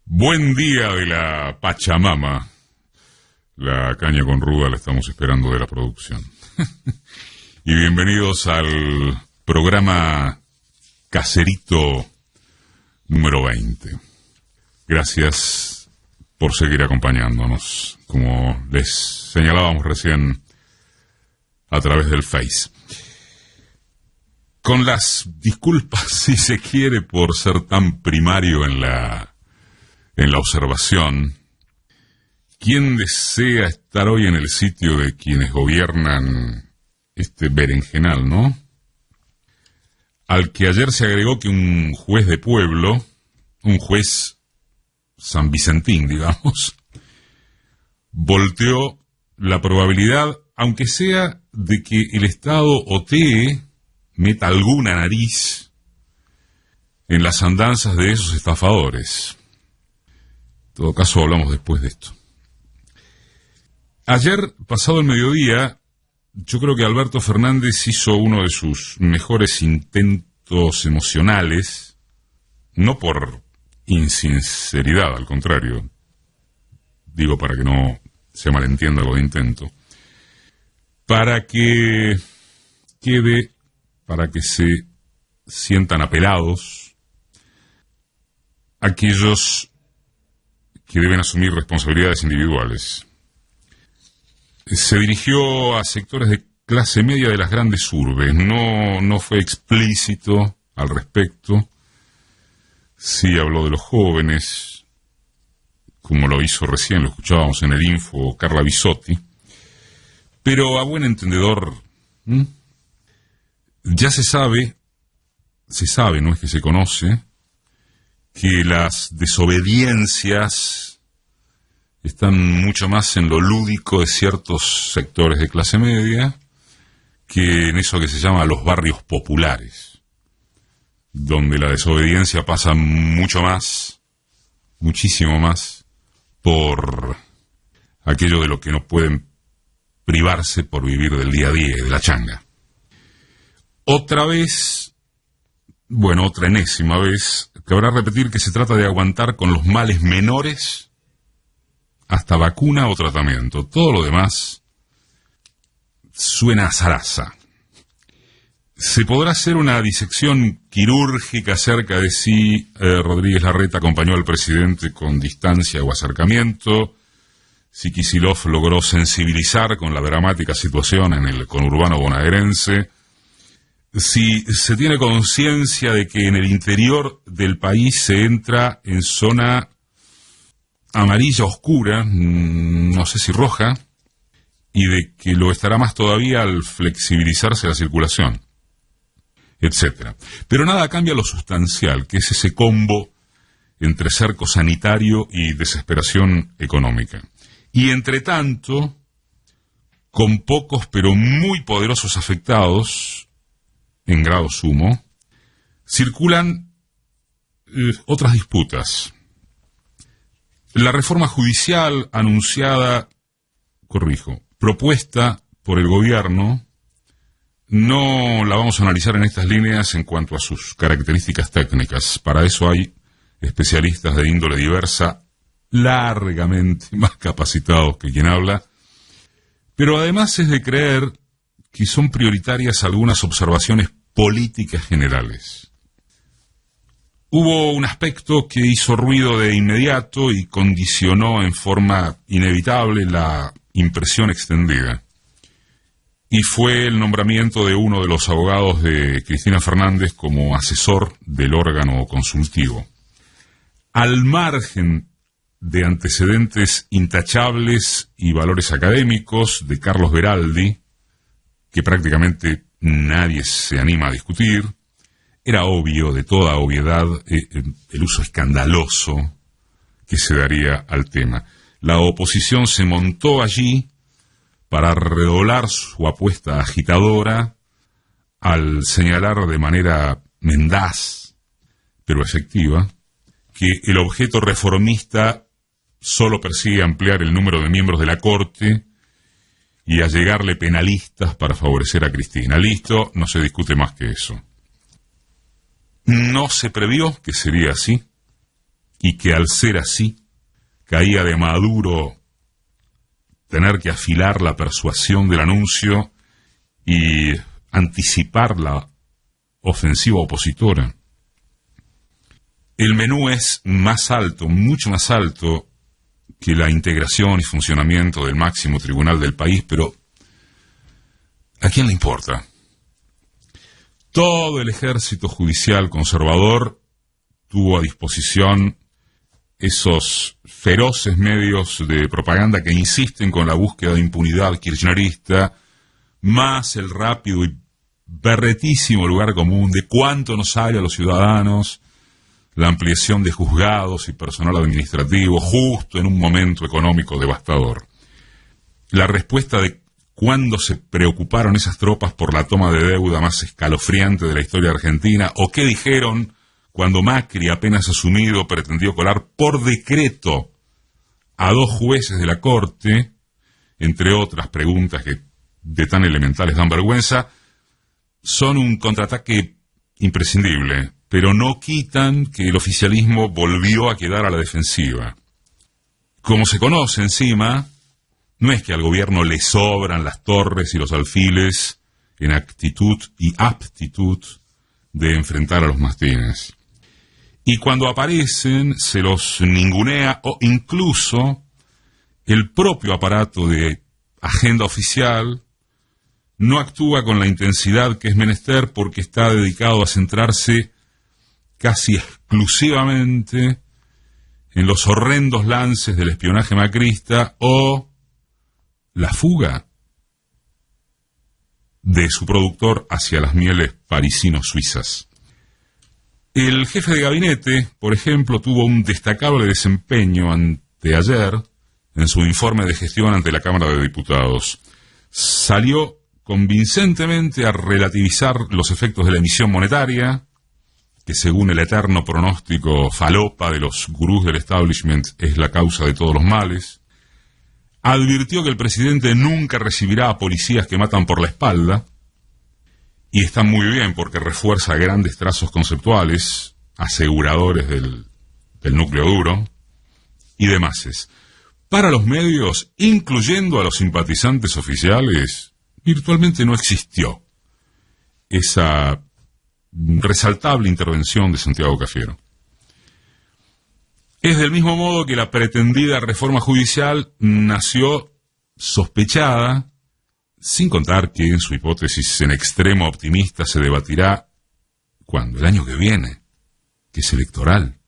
Buen día de la Pachamama. La caña con ruda la estamos esperando de la producción. Y bienvenidos al programa Caserito número 20. Gracias por seguir acompañándonos, como les señalábamos recién a través del Face. Con las disculpas, si se quiere, por ser tan primario en la observación. ¿Quién desea estar hoy en el sitio de quienes gobiernan este berenjenal, no? Al que ayer se agregó que un juez de pueblo, un juez San Vicentín, digamos, volteó la probabilidad, aunque sea de que el Estado otee, meta alguna nariz en las andanzas de esos estafadores. En todo caso, hablamos después de esto. Ayer, pasado el mediodía, yo creo que Alberto Fernández hizo uno de sus mejores intentos emocionales, no por insinceridad, al contrario, digo para que no se malentienda lo de intento, para que quede, para que se sientan apelados aquellos que deben asumir responsabilidades individuales. Se dirigió a sectores de clase media de las grandes urbes, no fue explícito al respecto. Sí habló de los jóvenes, como lo hizo recién, lo escuchábamos en el Info, Carla Bisotti, pero a buen entendedor, ya se sabe, no es que se conoce, que las desobediencias están mucho más en lo lúdico de ciertos sectores de clase media que en eso que se llama los barrios populares, donde la desobediencia pasa mucho más, muchísimo más, por aquello de lo que no pueden privarse por vivir del día a día y de la changa. Otra vez, otra enésima vez, cabrá repetir que se trata de aguantar con los males menores hasta vacuna o tratamiento. Todo lo demás suena a zaraza. Se podrá hacer una disección quirúrgica acerca de si Rodríguez Larreta acompañó al presidente con distancia o acercamiento, si Kicillof logró sensibilizar con la dramática situación en el conurbano bonaerense, si se tiene conciencia de que en el interior del país se entra en zona amarilla oscura, no sé si roja, y de que lo estará más todavía al flexibilizarse la circulación, etcétera. Pero nada cambia lo sustancial, que es ese combo entre cerco sanitario y desesperación económica. Y entre tanto, con pocos pero muy poderosos afectados, en grado sumo, circulan otras disputas. La reforma judicial anunciada, propuesta por el gobierno, no la vamos a analizar en estas líneas en cuanto a sus características técnicas. Para eso hay especialistas de índole diversa, largamente más capacitados que quien habla, pero además es de creer que son prioritarias algunas observaciones políticas generales. Hubo un aspecto que hizo ruido de inmediato y condicionó en forma inevitable la impresión extendida. Y fue el nombramiento de uno de los abogados de Cristina Fernández como asesor del órgano consultivo. Al margen de antecedentes intachables y valores académicos de Carlos Beraldi, que prácticamente nadie se anima a discutir, era obvio, de toda obviedad, el uso escandaloso que se daría al tema. La oposición se montó allí para redoblar su apuesta agitadora al señalar de manera mendaz, pero efectiva, que el objeto reformista solo persigue ampliar el número de miembros de la Corte y allegarle penalistas para favorecer a Cristina. Listo, no se discute más que eso. No se previó que sería así. y que al ser así, caía de Maduro tener que afilar la persuasión del anuncio y anticipar la ofensiva opositora. El menú es más alto, mucho más alto que la integración y funcionamiento del máximo tribunal del país, pero ¿a quién le importa? Todo el ejército judicial conservador tuvo a disposición esos feroces medios de propaganda que insisten con la búsqueda de impunidad kirchnerista, más el rápido y berretísimo lugar común de cuánto nos sale a los ciudadanos la ampliación de juzgados y personal administrativo justo en un momento económico devastador. La respuesta de cuándo se preocuparon esas tropas por la toma de deuda más escalofriante de la historia argentina, o qué dijeron cuando Macri, apenas asumido, pretendió colar por decreto a 2 jueces de la Corte, entre otras preguntas que de tan elementales dan vergüenza, son un contraataque imprescindible, pero no quitan que el oficialismo volvió a quedar a la defensiva. Como se conoce encima, no es que al gobierno le sobran las torres y los alfiles en actitud y aptitud de enfrentar a los mastines. Y cuando aparecen, se los ningunea, o incluso el propio aparato de agenda oficial no actúa con la intensidad que es menester, porque está dedicado a centrarse casi exclusivamente en los horrendos lances del espionaje macrista o la fuga de su productor hacia las mieles parisino-suizas. El jefe de gabinete, por ejemplo, tuvo un destacable desempeño anteayer en su informe de gestión ante la Cámara de Diputados. Salió convincentemente a relativizar los efectos de la emisión monetaria, que según el eterno pronóstico falopa de los gurús del establishment es la causa de todos los males. Advirtió que el presidente nunca recibirá a policías que matan por la espalda, y está muy bien porque refuerza grandes trazos conceptuales, aseguradores del núcleo duro y demás. Para los medios, incluyendo a los simpatizantes oficiales, virtualmente no existió esa resaltable intervención de Santiago Cafiero. Es del mismo modo que la pretendida reforma judicial nació sospechada, sin contar que en su hipótesis en extremo optimista se debatirá ¿cuándo? El año que viene, que es electoral.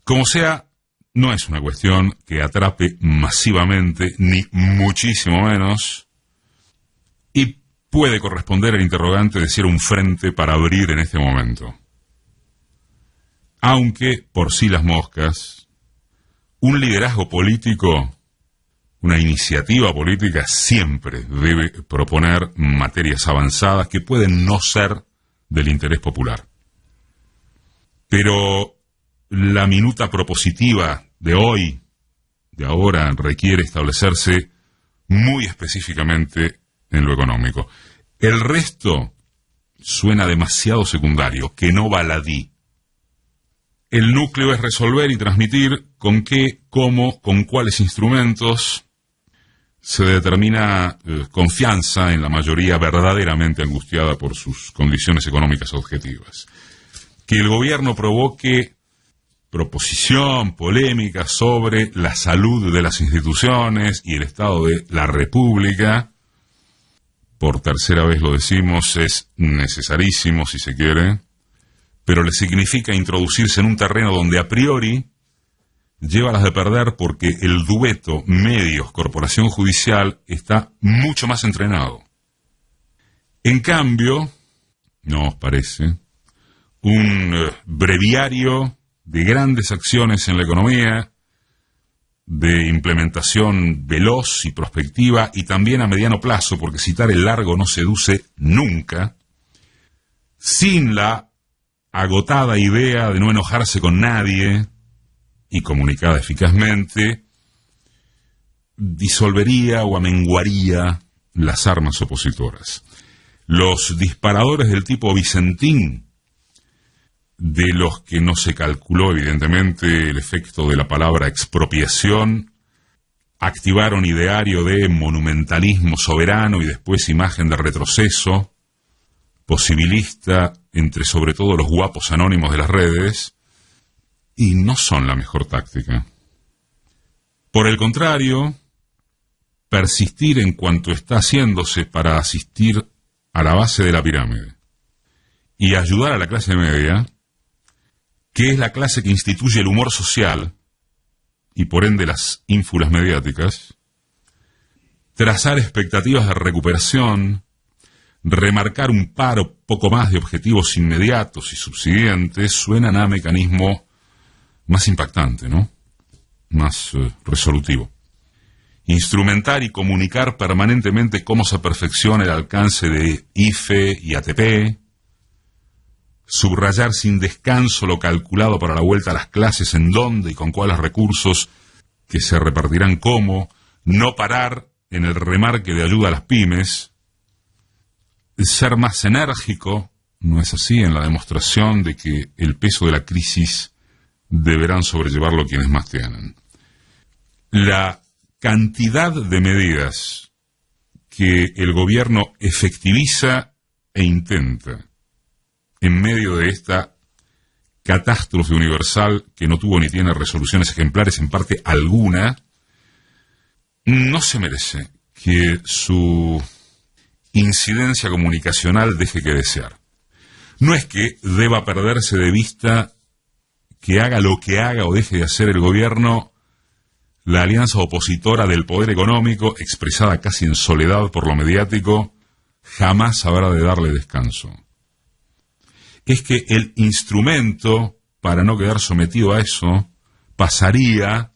Como sea, no es una cuestión que atrape masivamente, ni muchísimo menos, y puede corresponder al interrogante de si era un frente para abrir en este momento. Aunque, por sí las moscas, un liderazgo político, una iniciativa política siempre debe proponer materias avanzadas que pueden no ser del interés popular. Pero la minuta propositiva de hoy, de ahora, requiere establecerse muy específicamente en lo económico. El resto suena demasiado secundario, que no baladí. El núcleo es resolver y transmitir con qué, cómo, con cuáles instrumentos se determina confianza en la mayoría verdaderamente angustiada por sus condiciones económicas objetivas. Que el gobierno provoque proposición, polémica sobre la salud de las instituciones y el estado de la República, por tercera vez lo decimos, es necesarísimo si se quiere, pero le significa introducirse en un terreno donde a priori lleva las de perder, porque el dueto medios-corporación judicial está mucho más entrenado. En cambio, ¿no os parece? Un breviario de grandes acciones en la economía, de implementación veloz y prospectiva, y también a mediano plazo, porque citar el largo no seduce nunca, sin la agotada idea de no enojarse con nadie, y comunicada eficazmente, disolvería o amenguaría las armas opositoras. Los disparadores del tipo Vicentín de los que no se calculó evidentemente el efecto de la palabra expropiación, activaron ideario de monumentalismo soberano y después imagen de retroceso, posibilista entre sobre todo los guapos anónimos de las redes, y no son la mejor táctica. Por el contrario, persistir en cuanto está haciéndose para asistir a la base de la pirámide y ayudar a la clase media, que es la clase que instituye el humor social y por ende las ínfulas mediáticas, trazar expectativas de recuperación, remarcar un par o poco más de objetivos inmediatos y subsiguientes, suenan a mecanismo más impactante, ¿no? Más resolutivo. Instrumentar y comunicar permanentemente cómo se perfecciona el alcance de IFE y ATP, subrayar sin descanso lo calculado para la vuelta a las clases, en dónde y con cuáles recursos que se repartirán cómo, no parar en el remarque de ayuda a las pymes, ser más enérgico, ¿no es así?, en la demostración de que el peso de la crisis deberán sobrellevarlo quienes más tienen. La cantidad de medidas que el gobierno efectiviza e intenta en medio de esta catástrofe universal que no tuvo ni tiene resoluciones ejemplares, en parte alguna, no se merece que su incidencia comunicacional deje que desear. No es que deba perderse de vista que haga lo que haga o deje de hacer el gobierno, la alianza opositora del poder económico, expresada casi en soledad por lo mediático, jamás habrá de darle descanso. Es que el instrumento, para no quedar sometido a eso, pasaría,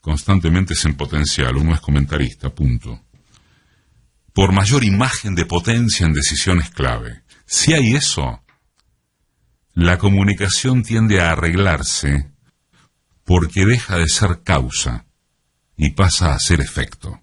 constantemente es en potencial, uno es comentarista, punto, por mayor imagen de potencia en decisiones clave. Si hay eso, la comunicación tiende a arreglarse porque deja de ser causa y pasa a ser efecto.